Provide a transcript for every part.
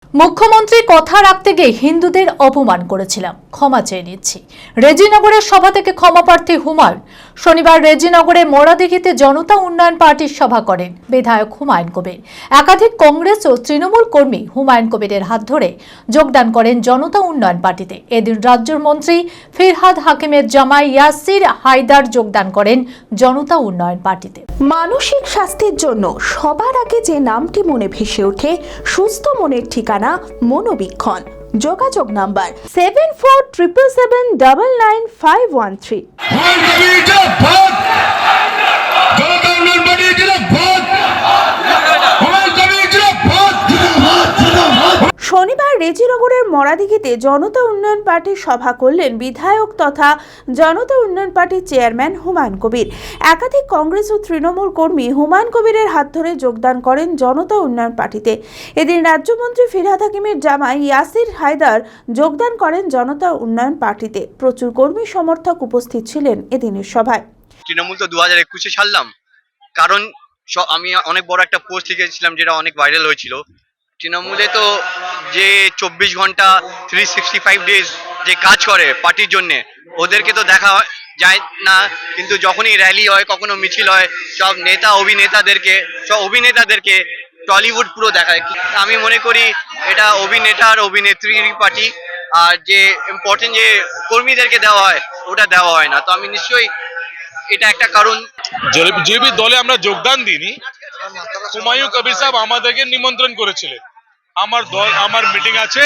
মুখ্যমন্ত্রী কথা রাখতে গিয়ে হিন্দুদের অপমান করেছিলাম, ক্ষমা চেয়ে নিচ্ছি। রেজিনগরের সভা থেকে ক্ষমা প্রার্থী হুমায়ুন। শনিবার রেজিনগরে মোড়াদিঘিতে জনতা উন্নয়ন পার্টির সভা করেন বিধায়ক হুমায়ুন কবির। একাধিক কংগ্রেস ও তৃণমূল কর্মী হুমায়ুন কবিরের হাত ধরে যোগদান করেন জনতা উন্নয়ন পার্টিতে। এদিন রাজ্যের মন্ত্রী ফিরহাদ হাকিমের জামাই ইয়াসির হায়দার যোগদান করেন জনতা উন্নয়ন পার্টিতে। মানসিক স্বাস্থ্যের জন্য সবার আগে যে নামটি মনে ভেসে ওঠে, সুস্থ মনের ঠিকানা মনোবীক্ষণ। যোগাযোগ নাম্বার 7477799513। শনিবার রেজিনগরের মোড়াদিঘিতে জনতা উন্নয়ন পার্টির সভা করলেন বিধায়ক তথা জনতা উন্নয়ন পার্টির চেয়ারম্যান হুমায়ুন কবির। একাধিক কংগ্রেস ও তৃণমূল কর্মী হুমায়ুন কবিরের হাত ধরে যোগদান করেন জনতা উন্নয়ন পার্টিতে। এদিন রাজ্যমন্ত্রী ফিরহাদ হাকিমের জামাই ইয়াসির হায়দার যোগদান করেন জনতা উন্নয়ন পার্টিতে। প্রচুর কর্মী সমর্থক উপস্থিত ছিলেন এদিনের সভায়। তৃণমূল তো 2021-এ ছাড়লাম, কারণ আমি অনেক বড় একটা পোস্ট লিখেছিলাম যেটা অনেক ভাইরাল হয়েছিল। তৃণমূলে তো যে 24 ঘন্টা 365 ডেজ যে কাজ করে পার্টির জন্য, ওদেরকে তো দেখা যায় না। কিন্তু যখনই র্যালি হয়, কখনো মিছিল হয়, সব অভিনেতাদেরকে টলিউড পুরো দেখায়। আমি মনে করি এটা অভিনেতা আর অভিনেত্রীর পার্টি, আর যে ইম্পর্টেন্ট যে কর্মীদেরকে দেওয়া হয় ওটা দেওয়া হয় না। তো আমি নিশ্চয়ই এটা একটা কারণ। যে দলে আমরা যোগদান দিইনি, হুমায়ুন কবির সাহেব আমাদেরকে নিমন্ত্রণ করেছিলেন। আমার মিটিং আছে,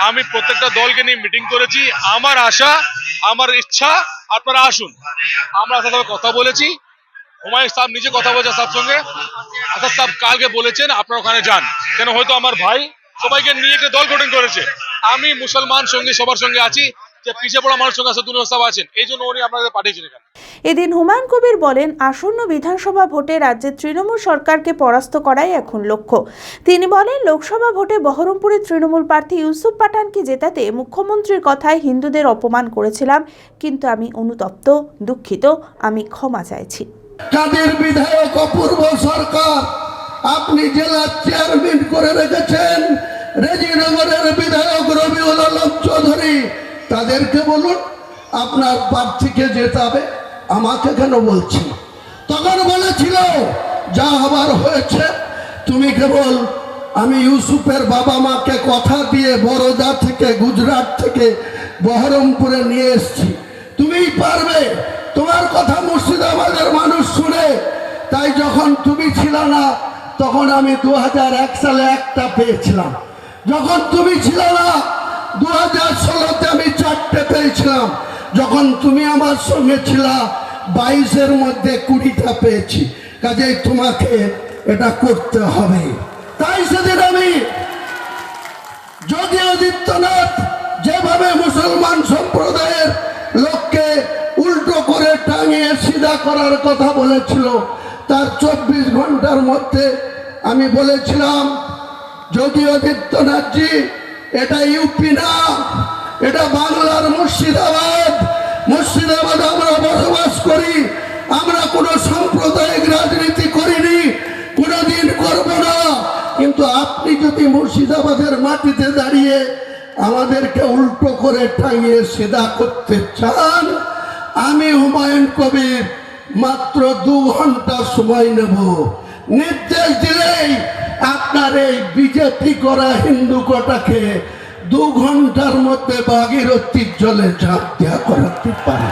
আমি প্রত্যেকটা দলকে নিয়ে মিটিং করেছি। আমার আশা, আমার ইচ্ছা আপনারা আসুন। আমরা সাথে কথা বলেছি, হুমায়ুন সাহেব নিজে কথা বলেছে সব সঙ্গে। আসাদ সাহেব কালকে বলেছেন আপনারা ওখানে যান, কেন হয়তো আমার ভাই সবাইকে নিয়ে একটা দল গঠন করেছে। আমি মুসলমান সঙ্গে সবার সঙ্গে আছি, যে পিছিয়ে পড়া মানুষ সঙ্গে আসাদুল সাহেব আছেন, এই জন্য উনি আপনাদের পাঠিয়েছেন এখানে। এদিন হুমায়ুন কবির বলেন, আসন্ন বিধানসভা ভোটে রাজ্যের তৃণমূল সরকারকে পরাস্ত করাই এখন লক্ষ্য। তিনি বলেন, লোকসভা ভোটে বহরমপুরের তৃণমূল প্রার্থী ইউসুফ পাঠানকে জেতাতে মুখ্যমন্ত্রীর কথায় হিন্দুদের অপমান করেছিলাম, কিন্তু আমি অনুতপ্ত, দুঃখিত, আমি ক্ষমা চাইছি। কাদের বিধায়ক অপূর্ব সরকার আপনি জেলা চেয়ারম্যান করে রেখেছেন, রেজিনগরের বিধায়ক রবিউল আলম চৌধুরী, তাদেরকে বলুন আপনার প্রার্থীকে জেতাবে, আমাকে কেন বলছেন? তখন বলেছিল যা হবার হয়েছে, তুমি কেবল, আমি ইউসুফের বাবা মাকে কথা দিয়ে বরোদা থেকে, গুজরাট থেকে বহরমপুরে নিয়ে এসেছি, তুমিই পারবে, তোমার কথা মুর্শিদাবাদের মানুষ শুনে। তাই যখন তুমি ছিল না তখন আমি 2001 সালে একটা পেয়েছিলাম, যখন তুমি ছিল না 2016-তে আমি 4টে পেয়েছিলাম, যখন তুমি আমার সঙ্গে ছিলা 22-এর মধ্যে 20টা পেয়েছি। কাজেই তোমাকে এটা করতে হবে। তাই সেদিন আমি যোগী আদিত্যনাথ যেভাবে মুসলমান সম্প্রদায়ের লোককে উল্টো করে টাঙিয়ে সিধা করার কথা বলেছিল, তার 24 ঘন্টার মধ্যে আমি বলেছিলাম, যোগী আদিত্যনাথজি, এটা ইউপি না, এটা বাংলার মুর্শিদাবাদ। মুর্শিদাবাদে আমরা বসবাস করি, আমরা কোনো সাম্প্রদায়িক রাজনীতি করিনি, কোনোদিন করব না। কিন্তু আপনি যদি মুর্শিদাবাদের মাটিতে দাঁড়িয়ে আমাদেরকে উল্টো করে টাঙিয়ে সিধা করতে চান, আমি হুমায়ুন কবির মাত্র 2 ঘন্টা সময় নেব। নির্দেশ দিলেই আপনার এই বিজেপি করা হিন্দু কটাকে 2 ঘন্টার মধ্যে ভাগীরথীর জলে ঝাঁপ দেওয়া করাতে পারে।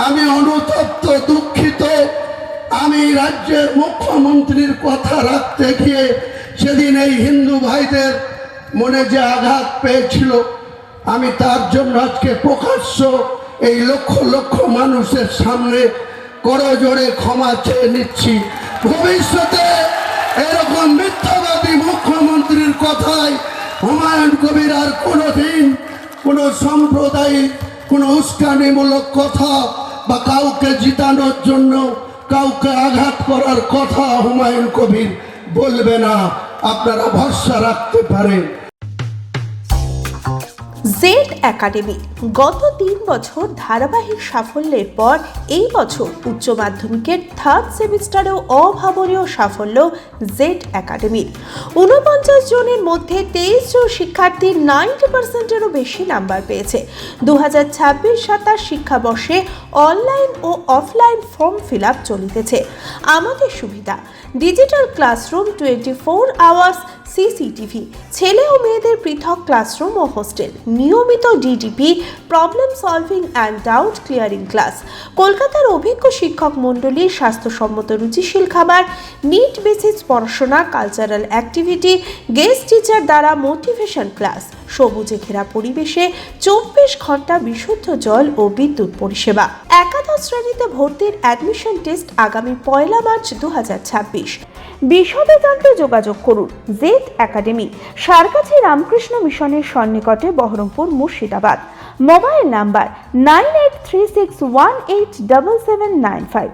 আমি অনুতপ্ত, দুঃখিত। আমি রাজ্যের মুখ্যমন্ত্রীর কথা রাখতে গিয়ে সেদিন এই হিন্দু ভাইদের মনে যে আঘাত পেয়েছিল, আমি তার জন্য আজকে প্রকাশ্য এই লক্ষ লক্ষ মানুষের সামনে করজোড়ে ক্ষমা চেয়ে নিচ্ছি। ভবিষ্যতে এরকম মিথ্যাবাদী মুখ্যমন্ত্রীর কথায় হুমায়ুন কবির আর কোনোদিন কোনো সাম্প্রদায়িক, কোনো উস্কানিমূলক কথা বা কাউকে জিতানোর জন্য কাউকে আঘাত করার কথা হুমায়ুন কবির বলবে না, আপনারা ভরসা রাখতে পারেন। জেড একাডেমি গত 3 বছর ধারাবাহিক সাফল্যের পর এই বছর উচ্চ মাধ্যমিকের 3rd সেমিস্টারেও অভাবনীয় সাফল্য জেড একাডেমির। 49 জনের মধ্যে 23 জন শিক্ষার্থী 90%-এরও বেশি নাম্বার পেয়েছে। 2026-27 শিক্ষাবর্ষে অনলাইন ও অফলাইন ফর্ম ফিল আপ চলিতেছে। আমাদের সুবিধা ডিজিটাল ক্লাসরুম, 24 আওয়ার্স সিসিটিভি, ছেলে ও মেয়েদের পৃথক ক্লাসরুম ও হোস্টেল, নিয়মিত DDP, problem solving and doubt clearing class, কলকাতার অভিজ্ঞ শিক্ষক মণ্ডলী, স্বাস্থ্যসম্মত রুচিশীল খাবার, নিট বেসিস পড়াশোনা, কালচারাল অ্যাক্টিভিটি, গেস্ট টিচার দ্বারা মোটিভেশন ক্লাস, সবুজে ঘেরা পরিবেশে 24 ঘন্টা বিশুদ্ধ জল ও বিদ্যুৎ পরিষেবা। একাদশ শ্রেণীতে ভর্তির অ্যাডমিশন টেস্ট আগামী 1 মার্চ 2026। বিশদে জানতে যোগাযোগ করুন জেড একাডেমি, সারকাছি রামকৃষ্ণ মিশনের সন্নিকটে, বহরমপুর, মুর্শিদাবাদ। Mobile number 9836187795।